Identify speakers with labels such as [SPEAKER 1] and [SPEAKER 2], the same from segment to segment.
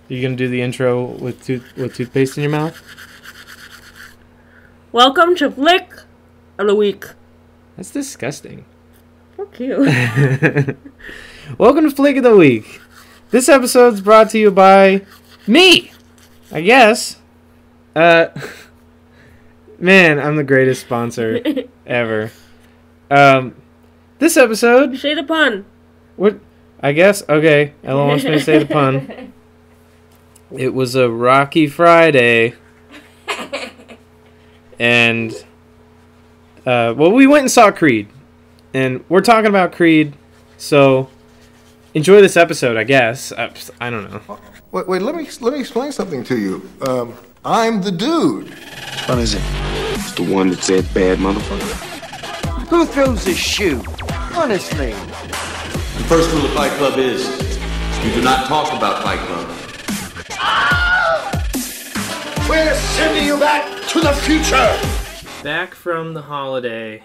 [SPEAKER 1] You gonna do the intro with toothpaste in your mouth?
[SPEAKER 2] Welcome to Flick of the Week.
[SPEAKER 1] That's disgusting.
[SPEAKER 2] Fuck you.
[SPEAKER 1] Welcome to Flick of the Week. This episode's brought to you by me, I guess. Man, I'm the greatest sponsor ever. This episode...
[SPEAKER 2] Say the pun.
[SPEAKER 1] What? I guess? Okay, Ella wants me to say the pun. It was a rocky Friday. And, well, we went and saw Creed. And we're talking about Creed, so enjoy this episode, I guess. I don't know.
[SPEAKER 3] Wait, let me explain something to you. I'm the dude.
[SPEAKER 4] Which one is it? It's the one that said bad motherfucker.
[SPEAKER 5] Who throws a shoe? Honestly.
[SPEAKER 6] The first rule of Fight Club is you do not talk about Fight Club.
[SPEAKER 3] We're sending you back to the future.
[SPEAKER 1] Back from the holiday,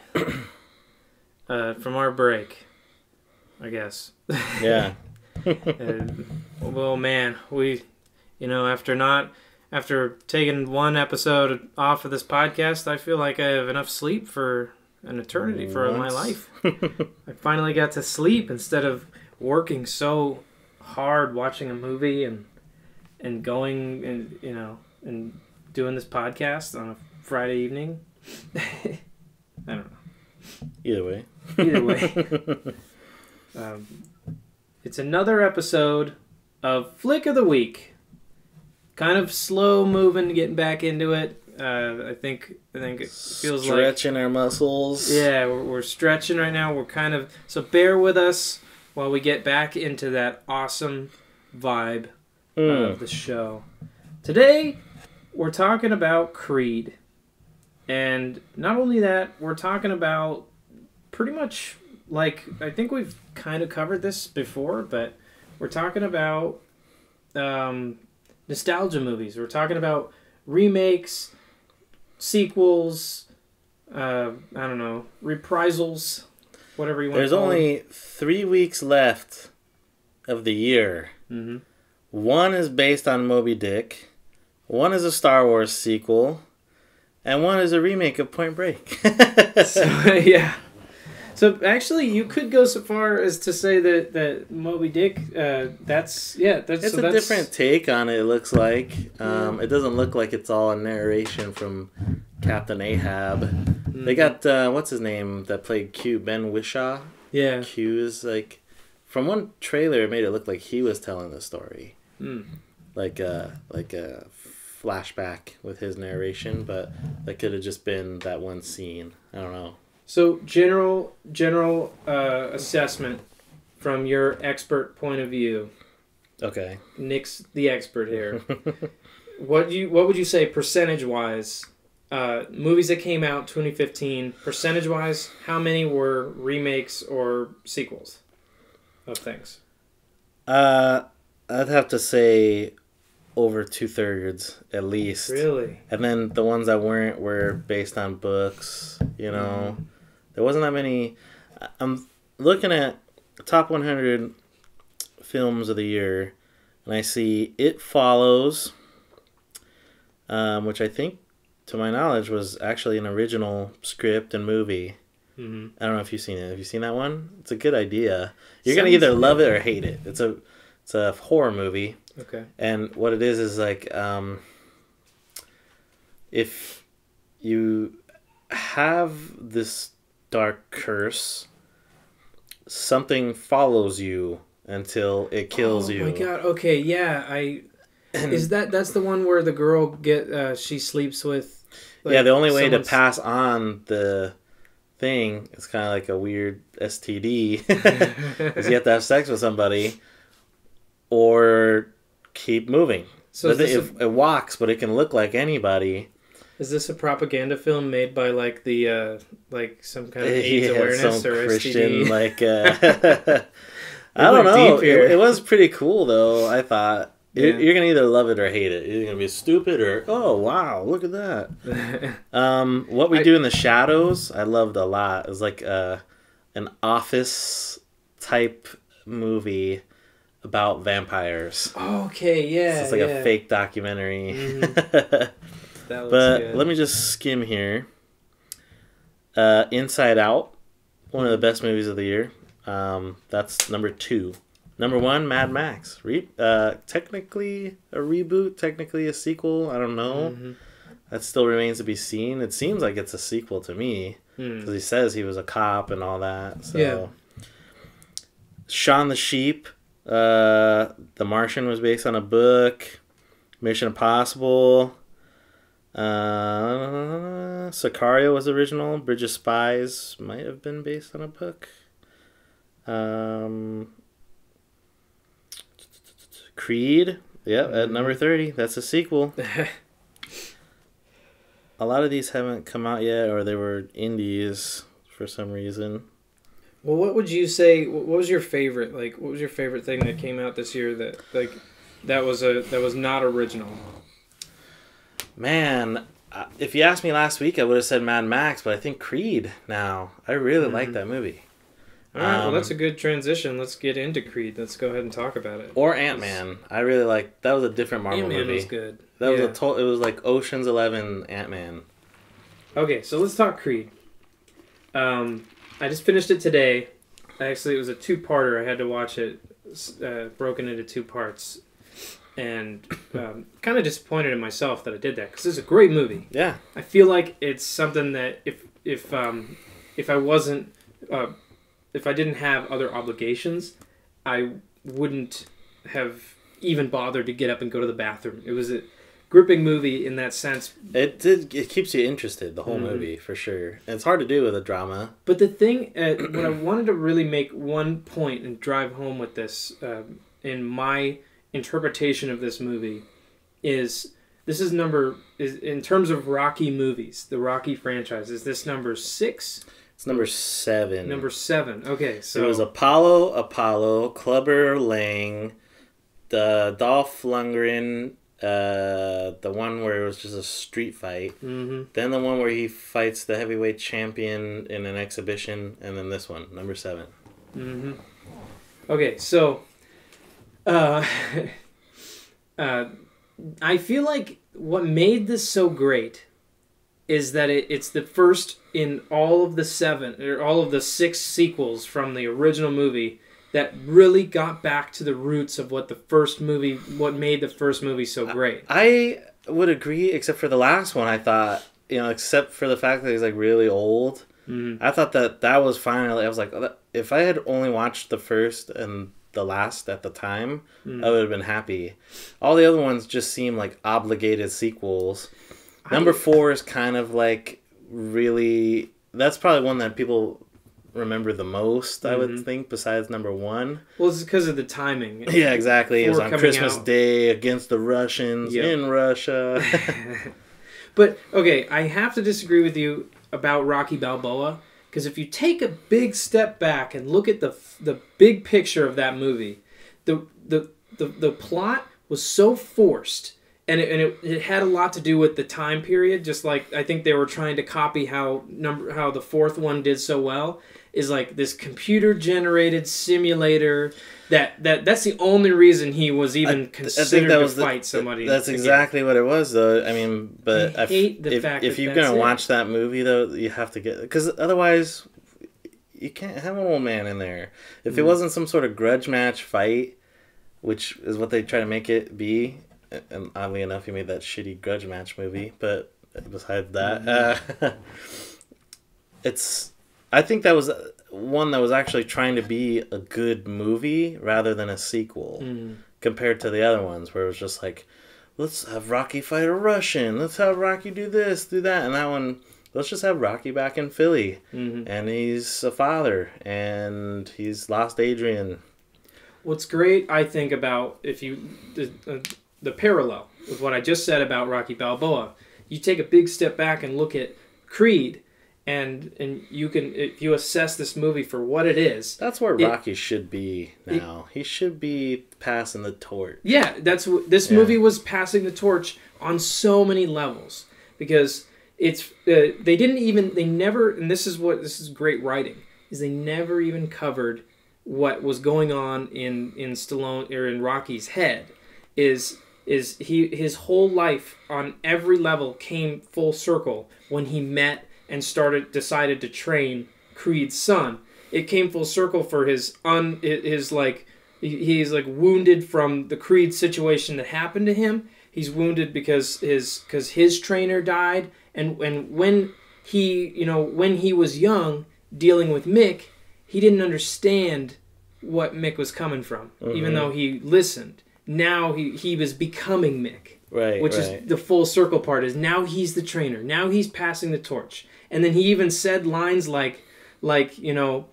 [SPEAKER 1] from our break, I guess.
[SPEAKER 7] Yeah.
[SPEAKER 1] Well, man, we, after taking one episode off of this podcast, I feel like I have enough sleep for an eternity for my life. I finally got to sleep instead of working so hard watching a movie and going and doing this podcast on a Friday evening. I don't know.
[SPEAKER 7] Either way.
[SPEAKER 1] It's another episode of Flick of the Week. Kind of slow moving, getting back into it. I think it feels
[SPEAKER 7] stretching our muscles.
[SPEAKER 1] Yeah, we're stretching right now. We're kind of... So bear with us while we get back into that awesome vibe of the show. Today, we're talking about Creed. And not only that, we're talking about pretty much, like, I think we've kind of covered this before, but we're talking about nostalgia movies. We're talking about remakes, sequels, I don't know, reprisals, whatever you want
[SPEAKER 7] There's
[SPEAKER 1] to call
[SPEAKER 7] only 3 weeks left of the year.
[SPEAKER 1] Mm-hmm.
[SPEAKER 7] One is based on Moby Dick. One is a Star Wars sequel. And one is a remake of Point Break.
[SPEAKER 1] Yeah. So actually, you could go so far as to say that Moby Dick, that's a
[SPEAKER 7] different take on it, it looks like. It doesn't look like it's all a narration from Captain Ahab. Mm-hmm. They got, what's his name, that played Q, Ben Whishaw?
[SPEAKER 1] Yeah.
[SPEAKER 7] Q is like, from one trailer, it made it look like he was telling the story.
[SPEAKER 1] Mm.
[SPEAKER 7] Like a flashback with his narration, but that could have just been that one scene. I don't know.
[SPEAKER 1] So general assessment from your expert point of view.
[SPEAKER 7] Okay.
[SPEAKER 1] Nick's the expert here. What would you say percentage wise? Movies that came out 2015, percentage wise, how many were remakes or sequels of things?
[SPEAKER 7] I'd have to say over 2/3 at least.
[SPEAKER 1] Really?
[SPEAKER 7] And then the ones that weren't were based on books, There wasn't that many. I'm looking at the top 100 films of the year, and I see It Follows, which I think, to my knowledge, was actually an original script and movie. Mm-hmm. I don't know if you've seen it. Have you seen that one? It's a good idea. You're going to either love it or hate it. It's a horror movie.
[SPEAKER 1] Okay.
[SPEAKER 7] And what it is like, if you have this dark curse, something follows you until it kills you.
[SPEAKER 1] Oh my god! Okay, yeah, that's the one where the girl she sleeps with.
[SPEAKER 7] Like, the only way to pass on the thing is kind of like a weird STD, is you have to have sex with somebody, or keep moving. So it walks, but it can look like anybody.
[SPEAKER 1] Is this a propaganda film made by like the like some kind of AIDS awareness
[SPEAKER 7] some
[SPEAKER 1] or
[SPEAKER 7] Christian
[SPEAKER 1] STD?
[SPEAKER 7] I don't know. It was pretty cool though. I thought you're gonna either love it or hate it. You're gonna be stupid or oh wow, look at that. What We Do in the Shadows, I loved a lot. It was like an office type movie about vampires.
[SPEAKER 1] Okay, yeah.
[SPEAKER 7] So it's like a fake documentary.
[SPEAKER 1] That looks
[SPEAKER 7] But
[SPEAKER 1] good.
[SPEAKER 7] let me just skim here. Inside Out, one of the best movies of the year. That's number 2. Number 1, Mad Max. Technically a reboot, technically a sequel. I don't know. That still remains to be seen. It seems like it's a sequel to me because he says he was a cop and all that. So,
[SPEAKER 1] Yeah.
[SPEAKER 7] Shaun the Sheep. The Martian was based on a book. Mission Impossible. Sicario was original. Bridge of Spies might have been based on a book. Creed, at number 30. That's a sequel. A lot of these haven't come out yet, or they were indies for some reason.
[SPEAKER 1] Well, what would you say? What was your favorite? Like, what was your favorite thing that came out this year that was not original?
[SPEAKER 7] Man, if you asked me last week, I would have said Mad Max, but I think Creed now. I really like that movie.
[SPEAKER 1] All right, well, that's a good transition. Let's get into Creed. Let's go ahead and talk about it.
[SPEAKER 7] Or Ant-Man. I really like that was a different Marvel
[SPEAKER 1] Ant-Man
[SPEAKER 7] movie.
[SPEAKER 1] was good.
[SPEAKER 7] That was it was like Ocean's 11 Ant-Man.
[SPEAKER 1] Okay, so let's talk Creed. I just finished it today. Actually, it was a 2-parter. I had to watch it broken into 2 parts. And kind of disappointed in myself that I did that because it's a great movie.
[SPEAKER 7] Yeah.
[SPEAKER 1] I feel like it's something that if I wasn't if I didn't have other obligations, I wouldn't have even bothered to get up and go to the bathroom. It was a gripping movie in that sense.
[SPEAKER 7] It keeps you interested, the whole movie, for sure. And it's hard to do with a drama.
[SPEAKER 1] But the thing, what I wanted to really make one point and drive home with this, in my interpretation of this movie, is this is in terms of Rocky movies, the Rocky franchise, is this number 6?
[SPEAKER 7] It's number 7.
[SPEAKER 1] Number 7. Okay, so
[SPEAKER 7] it was Apollo, Clubber Lang, the Dolph Lundgren, the one where it was just a street fight. Then the one where he fights the heavyweight champion in an exhibition, and then this one, number 7.
[SPEAKER 1] Okay, so I feel like what made this so great is that it's the first in all of the 7 or all of the 6 sequels from the original movie that really got back to the roots of what made the first movie so great.
[SPEAKER 7] I would agree, except for the last one. I thought, except for the fact that he's like really old, I thought that was finally. I was like, if I had only watched the first and the last at the time, I would have been happy. All the other ones just seem like obligated sequels. Number 4 is kind of like really. That's probably one that people remember the most, I would think, besides number 1.
[SPEAKER 1] Well, it's because of the timing.
[SPEAKER 7] Yeah, exactly. It was on Christmas
[SPEAKER 1] out.
[SPEAKER 7] Day against the Russians in Russia.
[SPEAKER 1] But, okay, I have to disagree with you about Rocky Balboa, because if you take a big step back and look at the big picture of that movie, the plot was so forced, and it had a lot to do with the time period. Just like I think they were trying to copy how the 4th one did so well, is like this computer generated simulator. That's the only reason he was even considered to fight somebody.
[SPEAKER 7] That's exactly what it was, though. I mean, but
[SPEAKER 1] I hate the fact
[SPEAKER 7] if
[SPEAKER 1] that
[SPEAKER 7] you're
[SPEAKER 1] that's
[SPEAKER 7] gonna
[SPEAKER 1] it.
[SPEAKER 7] watch that movie, though, you have to get, because otherwise you can't have an old man in there. If it wasn't some sort of grudge match fight, which is what they try to make it be, and oddly enough, he made that shitty grudge match movie. But besides that, I think that was one that was actually trying to be a good movie rather than a sequel, compared to the other ones where it was just like, let's have Rocky fight a Russian, let's have Rocky do this, do that, and that one, let's just have Rocky back in Philly, and he's a father, and he's lost Adrian.
[SPEAKER 1] What's great, I think, about the parallel with what I just said about Rocky Balboa, you take a big step back and look at Creed, and you can, if you assess this movie for what it is.
[SPEAKER 7] That's where Rocky should be now. He should be passing the torch.
[SPEAKER 1] Yeah, this movie was passing the torch on so many levels, because it's they never, and this is great writing, is they never even covered what was going on in Stallone or in Rocky's head is his whole life on every level came full circle when he met and decided to train Creed's son. It came full circle for he's like wounded from the Creed situation that happened to him. He's wounded because his trainer died, and when he was young dealing with Mick, he didn't understand what Mick was coming from, even though he listened. Now he was becoming Mick,
[SPEAKER 7] right?
[SPEAKER 1] Which is the full circle part. Is now he's the trainer. Now he's passing the torch, and then he even said lines like you're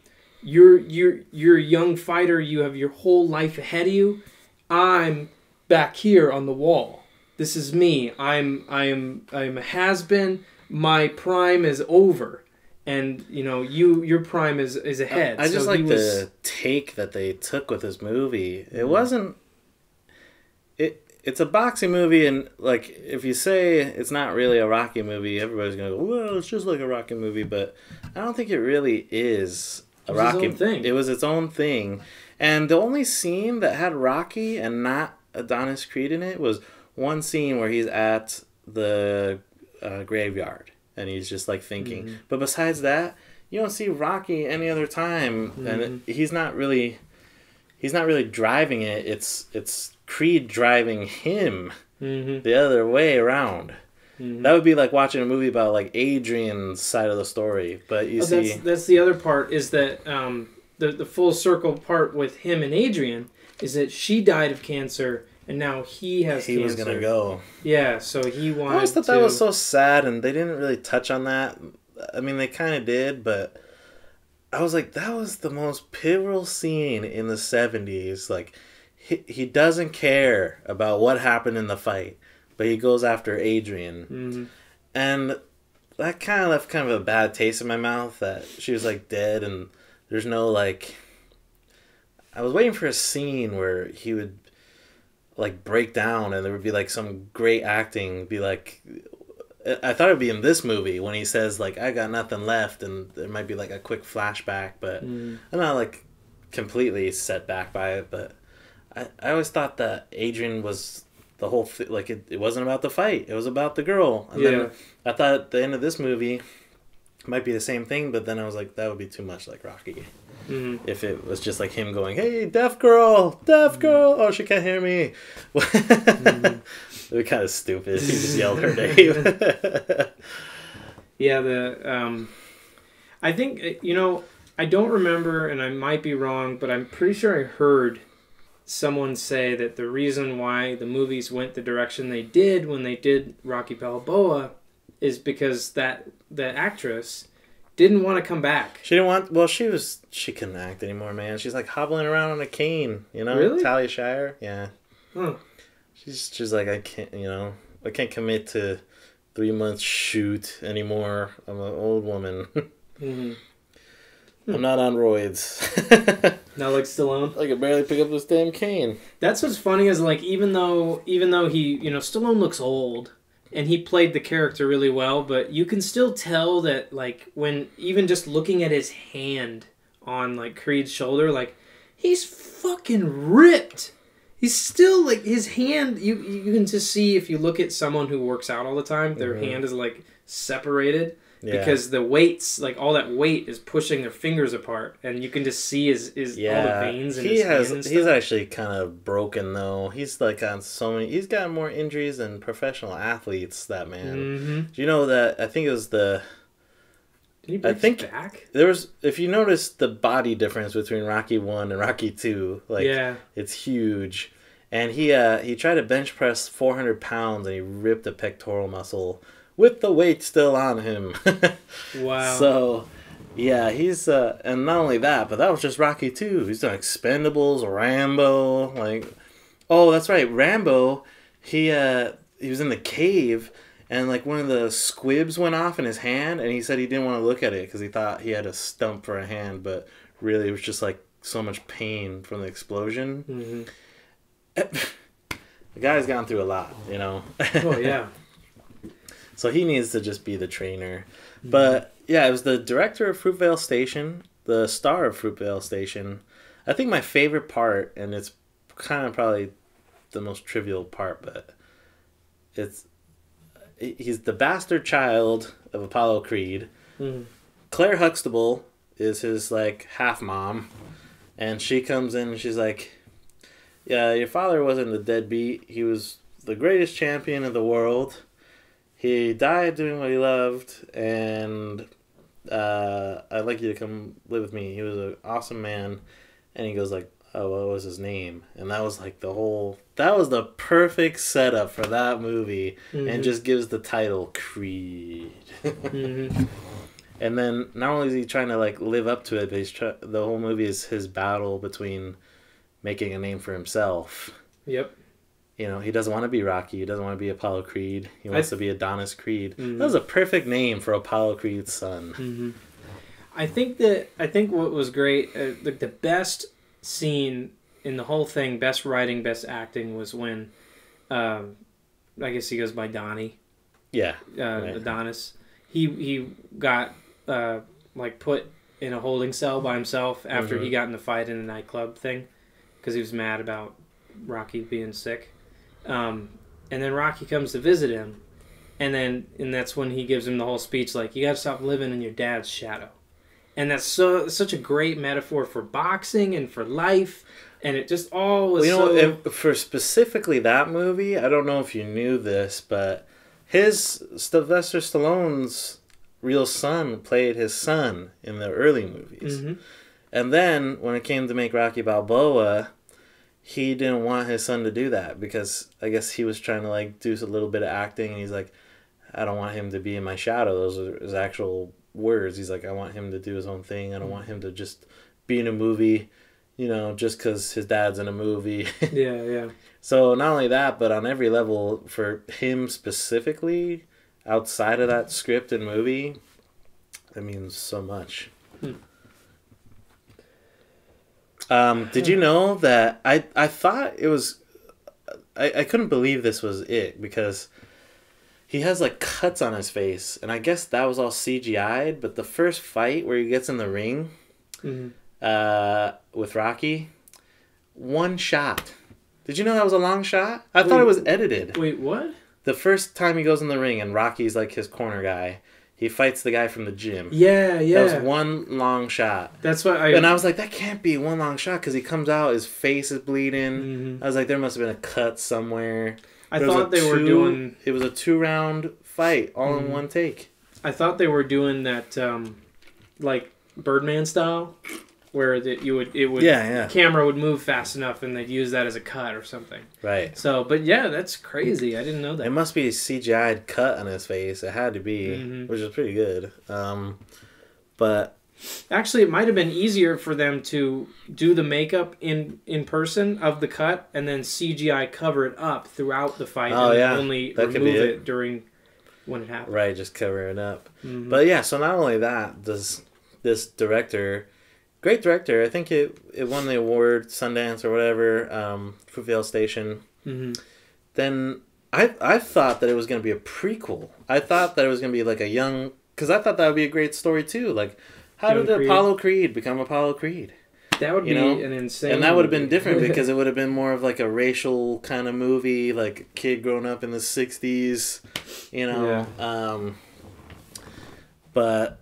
[SPEAKER 1] a young fighter. You have your whole life ahead of you. I'm back here on the wall. This is me. I'm a has-been. My prime is over, and your prime is ahead.
[SPEAKER 7] I just the take that they took with this movie. It wasn't. It's a boxing movie, and like if you say it's not really a Rocky movie, everybody's gonna go, well, it's just like a Rocky movie. But I don't think it really is a Rocky thing. It was its own thing, and the only scene that had Rocky and not Adonis Creed in it was one scene where he's at the graveyard and he's just like thinking. But besides that, you don't see Rocky any other time, and he's not really driving it. It's Creed driving him the other way around. That would be like watching a movie about like Adrian's side of the story. But you see,
[SPEAKER 1] that's the other part is that the full circle part with him and Adrian is that she died of cancer and now he has cancer. He was
[SPEAKER 7] gonna go.
[SPEAKER 1] Yeah, so he wanted.
[SPEAKER 7] I always thought that was so sad, and they didn't really touch on that. I mean, they kind of did, but I was like, that was the most pivotal scene in the 70s. Like, he doesn't care about what happened in the fight, but he goes after Adrian. And that kind of left kind of a bad taste in my mouth that she was, like, dead, and there's no, like... I was waiting for a scene where he would, like, break down, and there would be, like, some great acting, be like... I thought it would be in this movie when he says, like, I got nothing left, and there might be, like, a quick flashback, but I'm not, like, completely set back by it, but I always thought that Adrian was the whole like, it wasn't about the fight, it was about the girl. And then I thought at the end of this movie might be the same thing, but then I was like, that would be too much like Rocky. If it was just like him going, hey, deaf girl, oh, she can't hear me. It would be kind of stupid. He just yelled her name.
[SPEAKER 1] Yeah, I think, I don't remember, and I might be wrong, but I'm pretty sure I heard someone say that the reason why the movies went the direction they did when they did Rocky Balboa is because the actress didn't want to come back.
[SPEAKER 7] She didn't want... Well, she couldn't act anymore, man. She's like hobbling around on a cane,
[SPEAKER 1] Really?
[SPEAKER 7] Talia Shire, yeah.
[SPEAKER 1] Huh.
[SPEAKER 7] She's like, I can't commit to 3 months shoot anymore. I'm an old woman. I'm not on roids.
[SPEAKER 1] Not like Stallone?
[SPEAKER 7] I can barely pick up this damn cane.
[SPEAKER 1] That's what's funny is, like, even though he, Stallone looks old, and he played the character really well, but you can still tell that, like, when, even just looking at his hand on, like, Creed's shoulder, like, he's fucking ripped. He's still, like, his hand, you can just see if you look at someone who works out all the time, their hand is, like, separated. Yeah. Because the weights, like all that weight is pushing their fingers apart, and you can just see his all the veins in his hands and stuff.
[SPEAKER 7] He's actually kind of broken though. He's like on so many. He's got more injuries than professional athletes. That man. Do you know that? I think it was the.
[SPEAKER 1] Did he break his back?
[SPEAKER 7] There was. If you notice the body difference between Rocky 1 and Rocky 2, like it's huge. And he tried to bench press 400 pounds and he ripped a pectoral muscle. With the weight still on him.
[SPEAKER 1] Wow.
[SPEAKER 7] So, yeah, he's... and not only that, but that was just Rocky 2. He's done Expendables, Rambo, like... Oh, that's right, Rambo, he was in the cave, and, like, one of the squibs went off in his hand, and he said he didn't want to look at it because he thought he had a stump for a hand, but really it was just, like, so much pain from the explosion. The guy's gone through a lot,
[SPEAKER 1] Oh, yeah.
[SPEAKER 7] So he needs to just be the trainer. But, yeah, it was the director of Fruitvale Station, the star of Fruitvale Station. I think my favorite part, and it's kind of probably the most trivial part, but he's the bastard child of Apollo Creed.
[SPEAKER 1] Mm-hmm.
[SPEAKER 7] Claire Huxtable is his like half mom, and she comes in and she's like, "Yeah, your father wasn't a deadbeat. He was the greatest champion of the world. He died doing what he loved, and I'd like you to come live with me. He was an awesome man." And he goes like, "Oh, what was his name?" And that was like that was the perfect setup for that movie, and just gives the title Creed. And then not only is he trying to like live up to it, but the whole movie is his battle between making a name for himself.
[SPEAKER 1] Yep.
[SPEAKER 7] You know, he doesn't want to be Rocky. He doesn't want to be Apollo Creed. He wants to be Adonis Creed. That was a perfect name for Apollo Creed's son.
[SPEAKER 1] I think what was great, like the best scene in the whole thing, best writing, best acting, was when, I guess he goes by Donnie.
[SPEAKER 7] Yeah.
[SPEAKER 1] Right. Adonis. He got like put in a holding cell by himself after he got in the fight in the nightclub thing, because he was mad about Rocky being sick. And then Rocky comes to visit him, and that's when he gives him the whole speech like, "You got to stop living in your dad's shadow." And that's such a great metaphor for boxing and for life, and it just all was
[SPEAKER 7] for specifically that movie, I don't know if you knew this, but Sylvester Stallone's real son played his son in the early movies. And then when it came to make Rocky Balboa, he didn't want his son to do that because I guess he was trying to like do a little bit of acting, and he's like, "I don't want him to be in my shadow." Those are his actual words. He's like, "I want him to do his own thing. I don't want him to just be in a movie, you know, just because his dad's in a movie."
[SPEAKER 1] Yeah.
[SPEAKER 7] So not only that, but on every level for him specifically, outside of that script and movie, it means so much. Did you know that I thought it was... I couldn't believe this was it, because he has like cuts on his face, and I guess that was all CGI'd, but the first fight where he gets in the ring with Rocky, one shot. Did you know that was a long shot? I thought it was edited.
[SPEAKER 1] Wait, what?
[SPEAKER 7] The first time he goes in the ring and Rocky's like his corner guy, he fights the guy from the gym.
[SPEAKER 1] Yeah.
[SPEAKER 7] That was one long shot.
[SPEAKER 1] That's what
[SPEAKER 7] And I was like, that can't be one long shot, because he comes out, his face is bleeding. I was like, there must have been a cut somewhere.
[SPEAKER 1] I thought they were doing...
[SPEAKER 7] It was a 2-round fight, all in one take.
[SPEAKER 1] I thought they were doing that, like, Birdman style, where camera would move fast enough and they'd use that as a cut or something.
[SPEAKER 7] Right.
[SPEAKER 1] So, but yeah, that's crazy. I didn't know that.
[SPEAKER 7] It must be a CGI'd cut on his face. It had to be, which is pretty good. But
[SPEAKER 1] actually, it might have been easier for them to do the makeup in person of the cut and then CGI cover it up throughout the fight and only remove it during when it happened.
[SPEAKER 7] Right, just cover it up. But yeah, so not only that, does this director... Great director. I think it won the award, Sundance or whatever, Fruitvale Station. Then I thought that it was going to be a prequel. I thought that it was going to be like a young... Because I thought that would be a great story too. Like, how did Apollo Creed become Apollo Creed?
[SPEAKER 1] That would be an insane...
[SPEAKER 7] And that would have been different because it would have been more of like a racial kind of movie, like a kid growing up in the 60s, you know. Yeah. But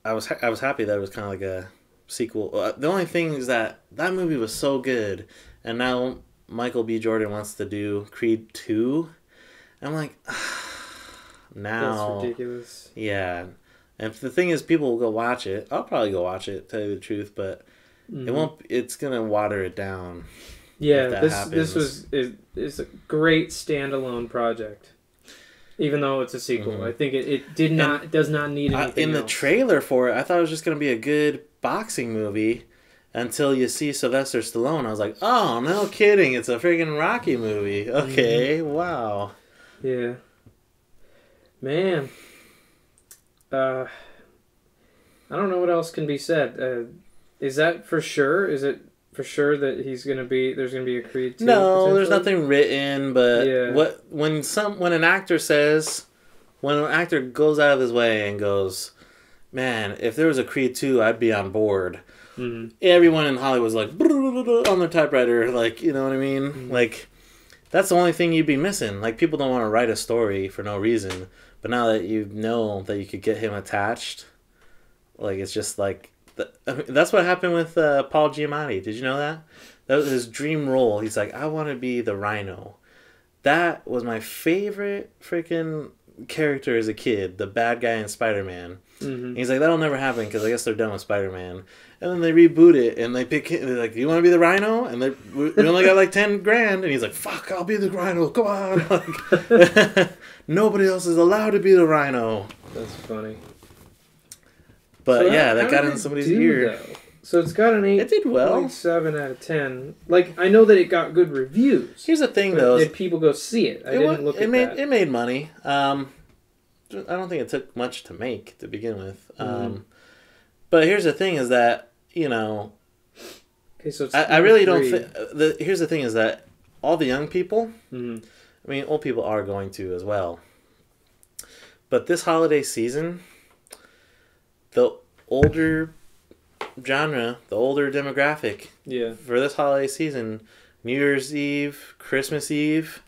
[SPEAKER 7] I was happy that it was kind of like a sequel. The only thing is that movie was so good, and now Michael B. Jordan wants to do Creed 2. I'm like, now
[SPEAKER 1] that's ridiculous.
[SPEAKER 7] Yeah, and the thing is, people will go watch it. I'll probably go watch it, tell you the truth, but it won't. It's gonna water it down.
[SPEAKER 1] Yeah, this is a great standalone project. Even though it's a sequel, I think it does not need anything
[SPEAKER 7] in the trailer for it, I thought it was just gonna be a good boxing movie until you see Sylvester Stallone. I was like, oh, no kidding, it's a friggin' Rocky movie. Okay, wow.
[SPEAKER 1] Yeah. Man. I don't know what else can be said. Is that for sure? Is it for sure that there's gonna be a Creed 2?
[SPEAKER 7] No, there's nothing written, but when an actor goes out of his way and goes, man, if there was a Creed 2, I'd be on board. everyone in Hollywood's like on their typewriter, like, you know what I mean? Like, that's the only thing you'd be missing. Like, people don't want to write a story for no reason, but now that you know that you could get him attached, like, it's just like that's what happened with Paul Giamatti. Did you know that? That was his dream role. He's like, I want to be the Rhino. That was my favorite freaking character as a kid, the bad guy in Spider-Man. He's like, that'll never happen because I guess they're done with Spider-Man. And then they reboot it and they pick him. They're like, do you want to be the Rhino? And we only got like 10 grand. And he's like, fuck, I'll be the Rhino. Come on. Like, nobody else is allowed to be the Rhino.
[SPEAKER 1] That's funny.
[SPEAKER 7] But
[SPEAKER 1] So
[SPEAKER 7] yeah, that
[SPEAKER 1] how
[SPEAKER 7] got
[SPEAKER 1] did
[SPEAKER 7] in
[SPEAKER 1] it
[SPEAKER 7] somebody's
[SPEAKER 1] do,
[SPEAKER 7] ear.
[SPEAKER 1] though? So it's got an 8.
[SPEAKER 7] It did well.
[SPEAKER 1] 7 out of 10. Like, I know that it got good reviews.
[SPEAKER 7] Here's the thing,
[SPEAKER 1] but
[SPEAKER 7] though.
[SPEAKER 1] did people go see it? I didn't look at that.
[SPEAKER 7] It made money. I don't think it took much to make to begin with. But here's the thing: is that, you know,
[SPEAKER 1] Okay, so it's
[SPEAKER 7] I really don't
[SPEAKER 1] 3.
[SPEAKER 7] think. Here's the thing: is that all the young people. I mean, old people are going to as well. But this holiday season, the older genre, the older demographic, for this holiday season, New Year's Eve, Christmas Eve,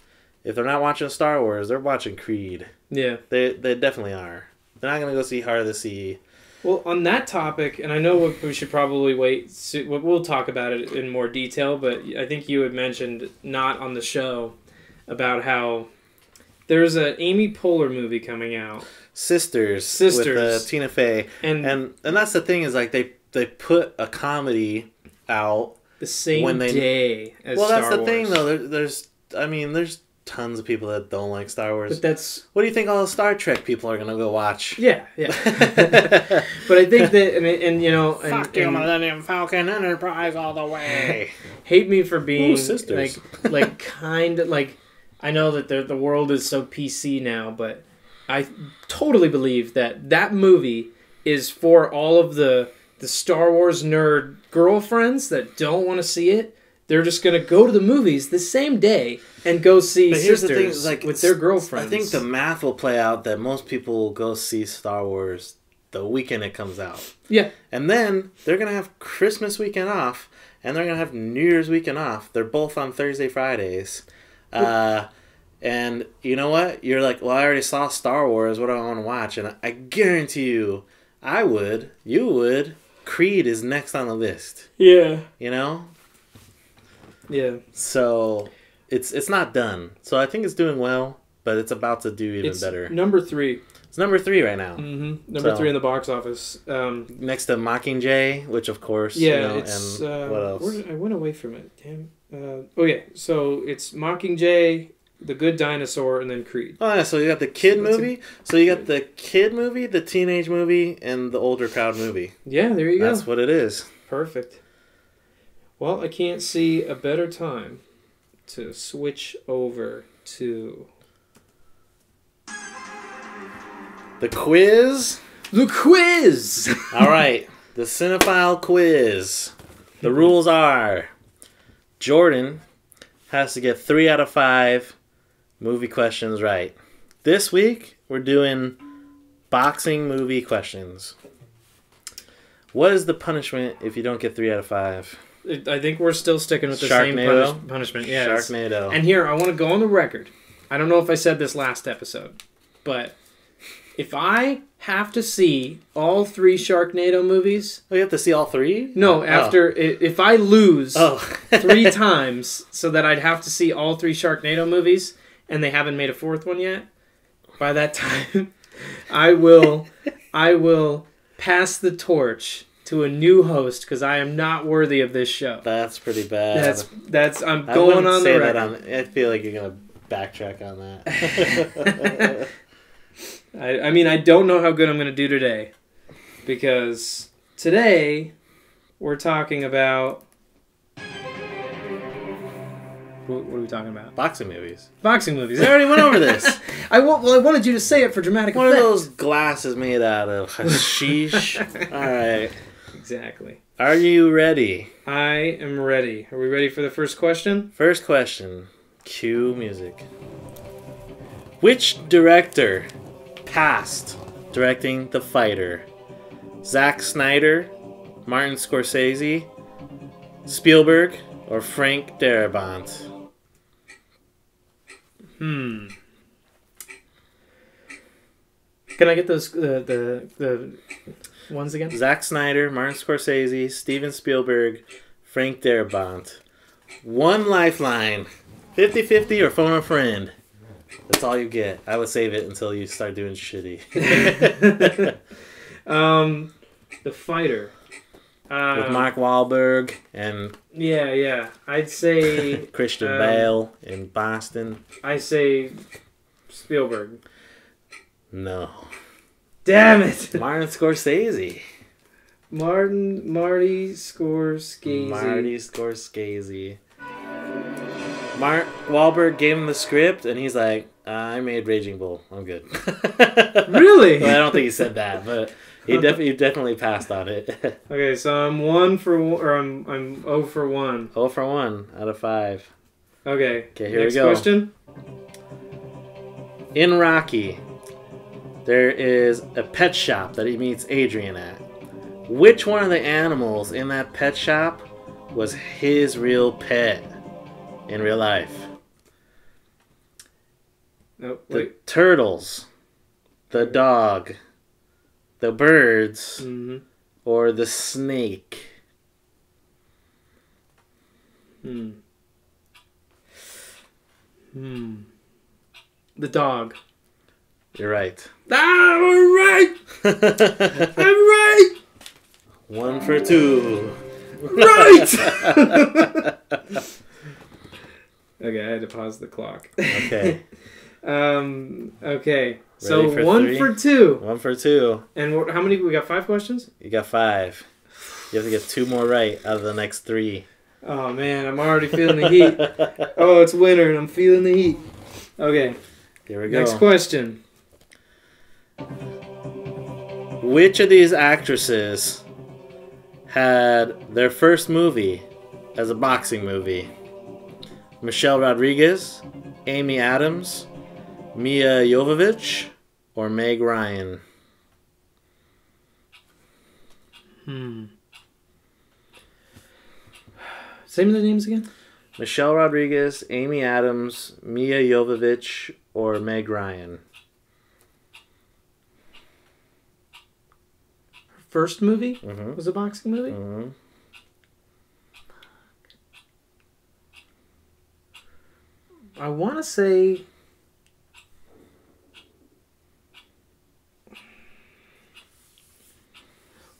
[SPEAKER 7] if they're not watching Star Wars, they're watching Creed.
[SPEAKER 1] Yeah.
[SPEAKER 7] They definitely are. They're not going to go see Heart of the Sea.
[SPEAKER 1] Well, on that topic, and I know we should probably wait, we'll talk about it in more detail, but I think you had mentioned, not on the show, about how there's an Amy Poehler movie coming out.
[SPEAKER 7] Sisters. With Tina Fey. And that's the thing, is like they put a comedy out
[SPEAKER 1] the same day as Star Wars. Well, that's the thing, though.
[SPEAKER 7] There's tons of people that don't like Star Wars.
[SPEAKER 1] But that's...
[SPEAKER 7] What do you think all the Star Trek people are going to go watch?
[SPEAKER 1] Yeah. But I think that, and you know...
[SPEAKER 7] Fuck you, Millennium Falcon Enterprise all the way.
[SPEAKER 1] Hate me for being...
[SPEAKER 7] sisters.
[SPEAKER 1] like kind of... Like, I know that the world is so PC now, but I totally believe that movie is for all of the Star Wars nerd girlfriends that don't want to see it. They're just going to go to the movies the same day and go see Sisters with their girlfriends.
[SPEAKER 7] I think the math will play out that most people will go see Star Wars the weekend it comes out.
[SPEAKER 1] Yeah.
[SPEAKER 7] And then they're going to have Christmas weekend off, and they're going to have New Year's weekend off. They're both on Thursday, Fridays. And you know what? You're like, well, I already saw Star Wars. What do I want to watch? And I guarantee you, you would. Creed is next on the list.
[SPEAKER 1] Yeah.
[SPEAKER 7] You know?
[SPEAKER 1] Yeah.
[SPEAKER 7] So it's not done. So I think it's doing well, but it's about to do even better.
[SPEAKER 1] Number 3.
[SPEAKER 7] It's number 3 right now.
[SPEAKER 1] Number 3 in the box office.
[SPEAKER 7] Next to Mockingjay, which of course,
[SPEAKER 1] it's
[SPEAKER 7] and what else?
[SPEAKER 1] I went away from it. Damn. So it's Mockingjay, The Good Dinosaur, and then Creed.
[SPEAKER 7] Oh yeah, so you got the kid movie. So you got the kid movie, the teenage movie, and the older crowd movie.
[SPEAKER 1] Yeah, there you go.
[SPEAKER 7] That's what it is.
[SPEAKER 1] Perfect. Well, I can't see a better time to switch over to...
[SPEAKER 7] The quiz?
[SPEAKER 1] The quiz!
[SPEAKER 7] All right, the Cinephile quiz. The rules are... Jordan has to get 3 out of 5 movie questions right. This week, we're doing boxing movie questions. What is the punishment if you don't get 3 out of 5?
[SPEAKER 1] I think we're still sticking with the
[SPEAKER 7] Sharknado?
[SPEAKER 1] same punishment. Yeah,
[SPEAKER 7] Sharknado.
[SPEAKER 1] And here, I want to go on the record. I don't know if I said this last episode, but if I have to see all 3 Sharknado movies...
[SPEAKER 7] Oh, you have to see all 3?
[SPEAKER 1] No, if I lose 3
[SPEAKER 7] Oh.
[SPEAKER 1] times so that I'd have to see all 3 Sharknado movies, and they haven't made a 4th one yet, by that time, I will pass the torch to a new host because I am not worthy of this show.
[SPEAKER 7] That's pretty bad.
[SPEAKER 1] I'm going on the record.
[SPEAKER 7] I feel like you're gonna backtrack on that.
[SPEAKER 1] I mean, I don't know how good I'm gonna do today because today we're talking about what are we talking about?
[SPEAKER 7] Boxing movies.
[SPEAKER 1] Boxing movies.
[SPEAKER 7] I already went over this.
[SPEAKER 1] I wanted you to say it for dramatic
[SPEAKER 7] One
[SPEAKER 1] effect.
[SPEAKER 7] of those glasses made out of hashish. All right.
[SPEAKER 1] Exactly.
[SPEAKER 7] Are you ready?
[SPEAKER 1] I am ready. Are we ready for the first question?
[SPEAKER 7] First question. Cue music. Which director passed directing The Fighter? Zack Snyder, Martin Scorsese, Spielberg, or Frank Darabont?
[SPEAKER 1] Can I get those the ones again?
[SPEAKER 7] Zack Snyder, Martin Scorsese, Steven Spielberg, Frank Darabont. One lifeline. 50-50 or phone a friend. That's all you get. I would save it until you start doing shitty.
[SPEAKER 1] The Fighter.
[SPEAKER 7] With Mark Wahlberg and
[SPEAKER 1] Yeah. I'd say
[SPEAKER 7] Christian Bale in Boston.
[SPEAKER 1] I say Spielberg.
[SPEAKER 7] No.
[SPEAKER 1] Damn it!
[SPEAKER 7] Martin Scorsese.
[SPEAKER 1] Marty Scorsese.
[SPEAKER 7] Marty Scorsese. Mark Wahlberg gave him the script, and he's like, "I made Raging Bull. I'm good."
[SPEAKER 1] Really?
[SPEAKER 7] Well, I don't think he said that, but he definitely passed on it.
[SPEAKER 1] Okay, so I'm 1 for 1, or I'm 0 for 1.
[SPEAKER 7] 0 for 1 out of 5.
[SPEAKER 1] Okay.
[SPEAKER 7] Okay, here
[SPEAKER 1] Next
[SPEAKER 7] we go.
[SPEAKER 1] question.
[SPEAKER 7] In Rocky, there is a pet shop that he meets Adrian at. Which one of the animals in that pet shop was his real pet in real life?
[SPEAKER 1] No,
[SPEAKER 7] The
[SPEAKER 1] wait.
[SPEAKER 7] turtles, the dog, the birds,
[SPEAKER 1] Mm-hmm.
[SPEAKER 7] or the snake?
[SPEAKER 1] The dog.
[SPEAKER 7] You're right.
[SPEAKER 1] Ah, I'm right! I'm right!
[SPEAKER 7] 1 for 2.
[SPEAKER 1] Right! Okay, I had to pause the clock.
[SPEAKER 7] Okay.
[SPEAKER 1] Okay. So
[SPEAKER 7] Ready for
[SPEAKER 1] 1
[SPEAKER 7] 3?
[SPEAKER 1] for 2.
[SPEAKER 7] 1 for 2.
[SPEAKER 1] And how many? We got 5 questions?
[SPEAKER 7] You got 5. You have to get 2 more right out of the next 3.
[SPEAKER 1] Oh man, I'm already feeling the heat. Oh, it's winter and I'm feeling the heat. Okay.
[SPEAKER 7] Here we go.
[SPEAKER 1] Next question.
[SPEAKER 7] Which of these actresses had their first movie as a boxing movie? Michelle Rodriguez, Amy Adams, Mia Jovovich, or Meg Ryan?
[SPEAKER 1] Say me the names again.
[SPEAKER 7] Michelle Rodriguez, Amy Adams, Mia Jovovich, or Meg Ryan?
[SPEAKER 1] First movie
[SPEAKER 7] Mm-hmm.
[SPEAKER 1] was a boxing movie.
[SPEAKER 7] Mm-hmm.
[SPEAKER 1] I want to say.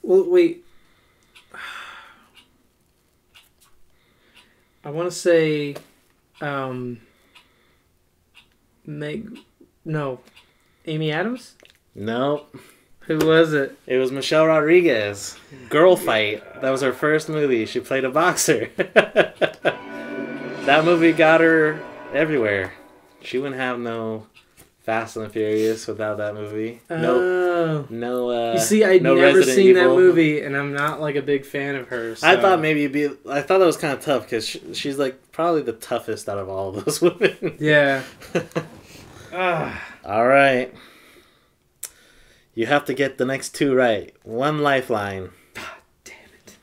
[SPEAKER 1] Well, wait. I want to say. Amy Adams?
[SPEAKER 7] No,
[SPEAKER 1] Who was it?
[SPEAKER 7] it was Michelle Rodriguez. Girl Fight. That was her first movie. She played a boxer. That movie got her everywhere. She wouldn't have no Fast and the Furious without that movie.
[SPEAKER 1] Oh.
[SPEAKER 7] No.
[SPEAKER 1] You see, I'd
[SPEAKER 7] no
[SPEAKER 1] never
[SPEAKER 7] Resident
[SPEAKER 1] seen that
[SPEAKER 7] Evil.
[SPEAKER 1] movie, and I'm not like a big fan of hers.
[SPEAKER 7] I thought maybe I thought that was kind of tough because she's like probably the toughest out of all of those women.
[SPEAKER 1] Yeah.
[SPEAKER 7] All right. You have to get the next 2 right. 1 lifeline.
[SPEAKER 1] Damn it.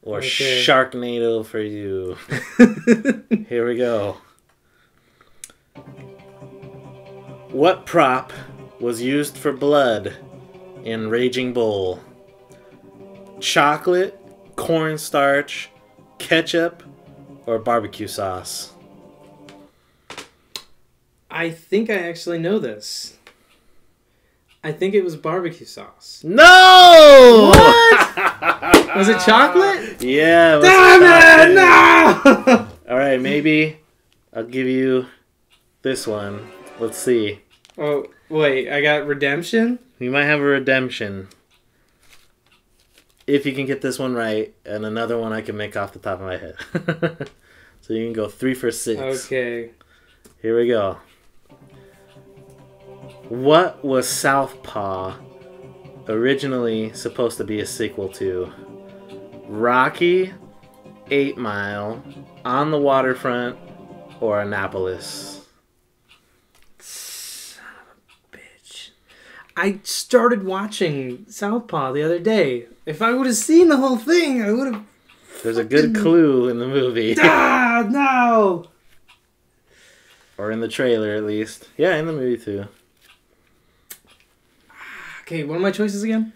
[SPEAKER 7] Or
[SPEAKER 1] Okay.
[SPEAKER 7] Sharknado for you. Here we go. What prop was used for blood in Raging Bull? Chocolate, cornstarch, ketchup, or barbecue sauce?
[SPEAKER 1] I think I actually know this. I think it was barbecue sauce.
[SPEAKER 7] No!
[SPEAKER 1] What? Was it chocolate?
[SPEAKER 7] Yeah. It was
[SPEAKER 1] Damn
[SPEAKER 7] chocolate.
[SPEAKER 1] it! No!
[SPEAKER 7] All right, maybe I'll give you this one. Let's see.
[SPEAKER 1] Oh, wait. I got redemption?
[SPEAKER 7] You might have a redemption. If you can get this one right, and another one I can make off the top of my head. So you can go 3 for 6.
[SPEAKER 1] Okay.
[SPEAKER 7] Here we go. What was Southpaw originally supposed to be a sequel to? Rocky, 8 Mile, On the Waterfront, or Annapolis?
[SPEAKER 1] Son of a bitch. I started watching Southpaw the other day. If I would have seen the whole thing, I would have...
[SPEAKER 7] There's a good clue in the movie.
[SPEAKER 1] Ah, no!
[SPEAKER 7] Or in the trailer, at least. Yeah, in the movie, too.
[SPEAKER 1] Okay, what are my choices again?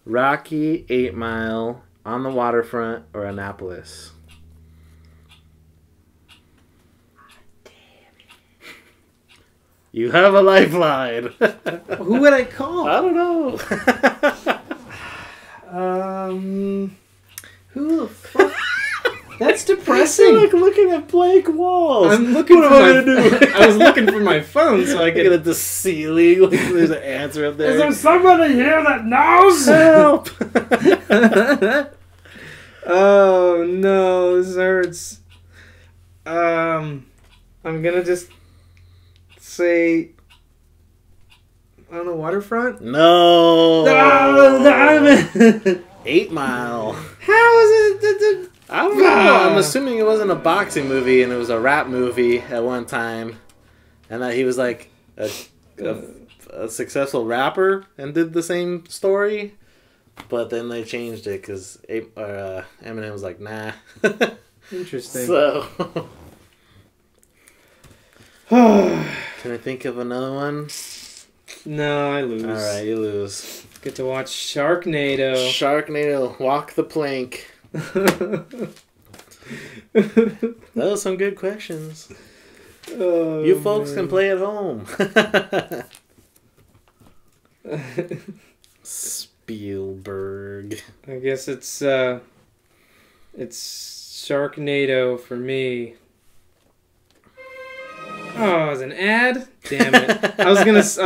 [SPEAKER 7] Rocky, 8 Mile, On the Waterfront, or Annapolis. You have a lifeline.
[SPEAKER 1] Who would I call?
[SPEAKER 7] I don't know.
[SPEAKER 1] Who the fuck? That's
[SPEAKER 7] You're
[SPEAKER 1] depressing.
[SPEAKER 7] like looking at blank walls.
[SPEAKER 1] I'm looking
[SPEAKER 7] What
[SPEAKER 1] for
[SPEAKER 7] am
[SPEAKER 1] my...
[SPEAKER 7] I gonna do?
[SPEAKER 1] I was looking for my phone so I
[SPEAKER 7] Looking
[SPEAKER 1] could...
[SPEAKER 7] at the ceiling, like there's an answer up there.
[SPEAKER 1] Is there somebody here that knows?
[SPEAKER 7] Help!
[SPEAKER 1] Oh no, this hurts. I'm gonna just say on the waterfront.
[SPEAKER 7] No.
[SPEAKER 1] Oh, damn it.
[SPEAKER 7] 8 Mile.
[SPEAKER 1] How is it?
[SPEAKER 7] I don't know. I'm assuming it wasn't a boxing movie and it was a rap movie at one time, and that he was like a successful rapper and did the same story, but then they changed it because Eminem was like, nah.
[SPEAKER 1] Interesting.
[SPEAKER 7] So, can I think of another one?
[SPEAKER 1] No, I lose.
[SPEAKER 7] All right, you lose.
[SPEAKER 1] Get to watch Sharknado.
[SPEAKER 7] Sharknado, walk the plank. That was some good questions.
[SPEAKER 1] Oh,
[SPEAKER 7] You folks
[SPEAKER 1] man.
[SPEAKER 7] can play at home. Spielberg.
[SPEAKER 1] I guess it's Sharknado for me. Oh, it was an ad? Damn it. I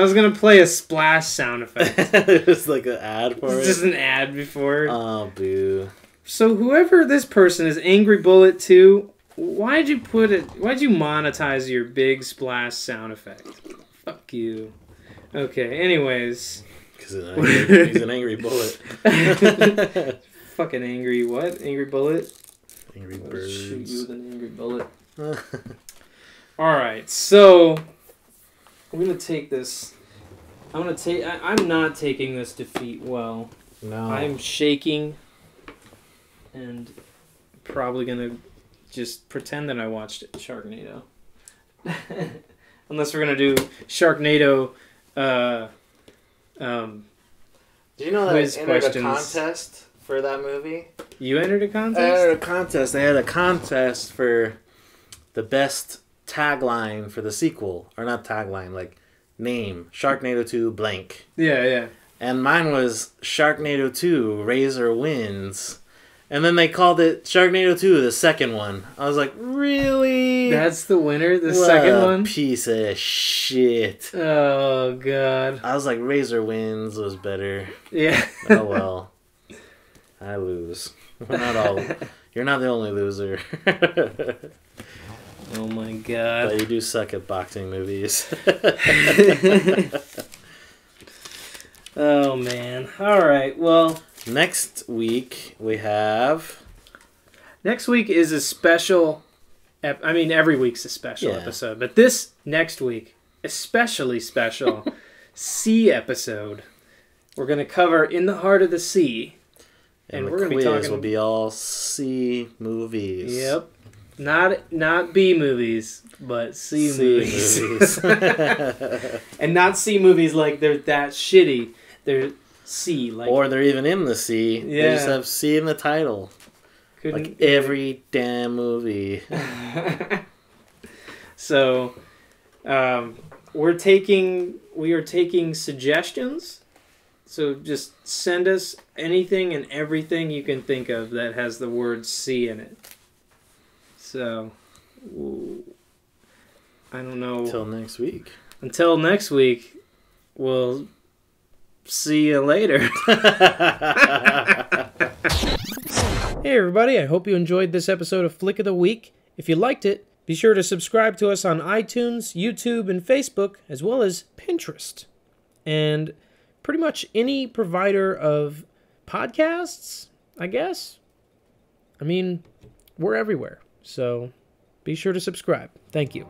[SPEAKER 1] was gonna play a splash sound effect.
[SPEAKER 7] It was like an ad for
[SPEAKER 1] It's
[SPEAKER 7] it.
[SPEAKER 1] just an ad before.
[SPEAKER 7] Oh, boo.
[SPEAKER 1] So whoever this person is, Angry Bullet 2, why'd you monetize your big splash sound effect? Fuck you. Okay, anyways.
[SPEAKER 7] Because he's an angry bullet.
[SPEAKER 1] Fucking angry what? Angry Bullet?
[SPEAKER 7] Angry
[SPEAKER 1] I'll
[SPEAKER 7] birds.
[SPEAKER 1] shoot you with an angry bullet. Alright, so I'm gonna take this. I'm not taking this defeat well.
[SPEAKER 7] No.
[SPEAKER 1] I'm shaking and probably gonna just pretend that I watched Sharknado. Unless we're gonna do Sharknado
[SPEAKER 7] Do you know that
[SPEAKER 1] quiz
[SPEAKER 7] I entered
[SPEAKER 1] questions.
[SPEAKER 7] a contest for that movie?
[SPEAKER 1] You entered a
[SPEAKER 7] I
[SPEAKER 1] contest?
[SPEAKER 7] entered a contest. They had a contest for the best tagline for the sequel. Or not tagline, like name. Sharknado 2 blank.
[SPEAKER 1] Yeah.
[SPEAKER 7] And mine was Sharknado 2 Razor Wins. And then they called it Sharknado 2, the second one. I was like, really?
[SPEAKER 1] That's the winner, the
[SPEAKER 7] What
[SPEAKER 1] second
[SPEAKER 7] a
[SPEAKER 1] one?
[SPEAKER 7] piece of shit.
[SPEAKER 1] Oh god.
[SPEAKER 7] I was like, Razor Wins was better.
[SPEAKER 1] Yeah.
[SPEAKER 7] Oh well. I lose. You're not the only loser.
[SPEAKER 1] Oh my god.
[SPEAKER 7] But you do suck at boxing movies.
[SPEAKER 1] Oh man. Alright, well,
[SPEAKER 7] Next week we have
[SPEAKER 1] next week is a special every week's a special
[SPEAKER 7] Yeah.
[SPEAKER 1] episode, but this next week, especially special sea episode. We're going to cover In the Heart of the Sea.
[SPEAKER 7] and
[SPEAKER 1] we're
[SPEAKER 7] the
[SPEAKER 1] going to be
[SPEAKER 7] quiz
[SPEAKER 1] talking
[SPEAKER 7] will be all C movies.
[SPEAKER 1] Yep. Not B movies, but C movies.
[SPEAKER 7] movies.
[SPEAKER 1] And not C movies like they're that shitty. They're C like
[SPEAKER 7] Or they're even in the C. They just
[SPEAKER 1] Yeah.
[SPEAKER 7] have C in the title. Like every damn movie.
[SPEAKER 1] So, we are taking suggestions. So just send us anything and everything you can think of that has the word C in it. So, I don't know.
[SPEAKER 7] Until next week.
[SPEAKER 1] Until next week, we'll see you later. Hey everybody, I hope you enjoyed this episode of Flick of the Week. If you liked it, be sure to subscribe to us on iTunes, YouTube, and Facebook, as well as Pinterest. And pretty much any provider of podcasts, I guess. I mean, we're everywhere. So be sure to subscribe. Thank you.